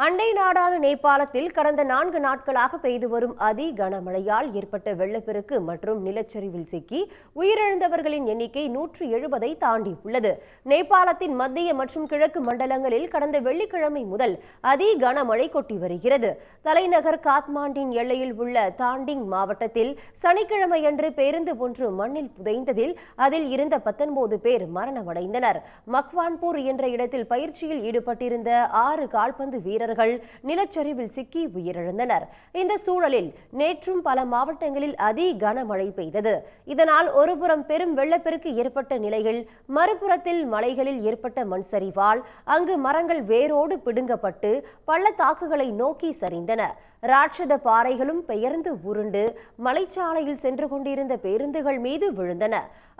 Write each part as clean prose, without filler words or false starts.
அண்டை நாடான நேபாளத்தில் கடந்த 4 நாட்களாக பெய்து வரும் அதி கனமழையால் ஏற்பட்ட வெள்ளப்பெருக்கு மற்றும் நிலச்சரிவில் சிக்கி உயிரிழந்தவர்களின் எண்ணிக்கை 170ஐ தாண்டியுள்ளது. நேபாளத்தின் மத்திய மற்றும் கிழக்கு மண்டலங்களில் கடந்த வெள்ளிக்கிழமை முதல் அதி கனமழை கொட்டி வருகிறது. தலைநகர் காத்மாண்டின் எல்லையில் உள்ள தாண்டிங் மாவட்டத்தில் சனிக்கிழமையன்று பேருந்து ஒன்று மண்ணில் புதைந்ததில் அதில் இருந்த 19 பேர் மரணமடைந்தனர். மக்வான்பூர் என்ற இடத்தில் பயிற்சியில் ஈடுபட்டிருந்த 6 கால்பந்து வீரர்கள் நிலச்சரிவில் சிக்கி உயிரிழந்தனர். இந்த சூழலில் நேற்றும் பல மாவட்டங்களில் அதி கனமழை பெய்தது. இதனால் ஒருபுறம் பெரும் வெள்ளப்பெருக்கு ஏற்பட்ட நிலையில் மறுபுறத்தில் மலைகளில் ஏற்பட்ட மண் சரிவால் அங்கு மரங்கள் வேரோடு பிடுங்கப்பட்டு பள்ளத்தாக்குகளை நோக்கி சரிந்தன. ராட்சத பாறைகளும் பெயர்ந்து உருண்டு மலைச்சாலையில் சென்று கொண்டிருந்த பேருந்துகள் மீது விழுந்தன.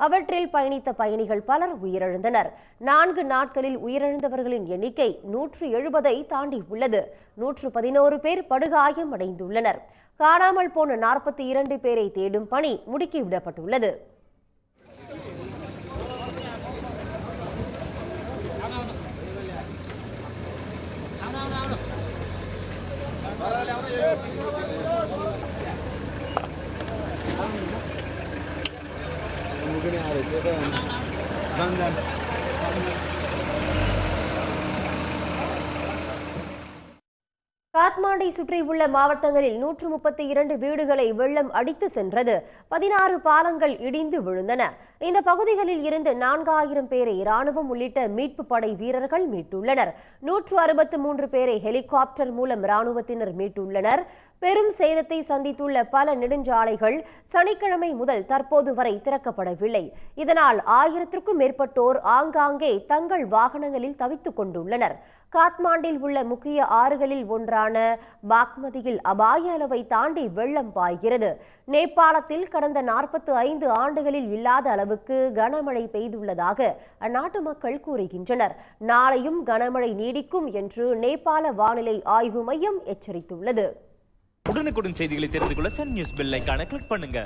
அவற்றில் பயணித்த பயணிகள் பலர் உயிரிழந்தனர். 4 நாட்களில் உயிரிழந்தவர்களின் எண்ணிக்கை 170ஐ தாண்டி உள்ளது. 111 பேர் படுகாயம் அடைந்துள்ளனர். காணாமல் போன 42 பேரை தேடும் பணி முடுக்கிவிடப்பட்டுள்ளது. காத்மாண்டை சுற்றியுள்ள மாவட்டங்களில் 132 வீடுகளை வெள்ளம் அடித்து சென்றது. 16 பாலங்கள் இடிந்து விழுந்தன. இந்த பகுதிகளில் இருந்து 4000 பேரை இராணுவம் உள்ளிட்ட மீட்பு படை வீரர்கள் மீட்டுள்ளனர். 163 பேரை ஹெலிகாப்டர் மூலம் இராணுவத்தினர் மீட்டுள்ளனர். பெரும் சேதத்தை சந்தித்துள்ள பல நெடுஞ்சாலைகள் சனிக்கிழமை முதல் தற்போது வரை திறக்கப்படவில்லை. இதனால் 1000க்கும் மேற்பட்டோர் ஆங்காங்கே தங்கள் வாகனங்களில் தவித்துக் கொண்டுள்ளனர். காத்மாண்டில் உள்ள முக்கிய ஆறுகளில் ஒன்றான பாக்மதியில் அபாய அளவை தாண்டி வெள்ளம் பாய்கிறது. நேபாளத்தில் கடந்த 45 ஆண்டுகளில் இல்லாத அளவுக்கு கனமழை பெய்துள்ளதாக அந்நாட்டு மக்கள் கூறுகின்றனர். நாளையும் கனமழை நீடிக்கும் என்று நேபாள வானிலை ஆய்வு மையம் எச்சரித்துள்ளது. உடனுக்குடன் செய்திகளை தெரிந்து கொள்ள சன் நியூஸ் பெல் ஐகானை கிளிக் பண்ணுங்க.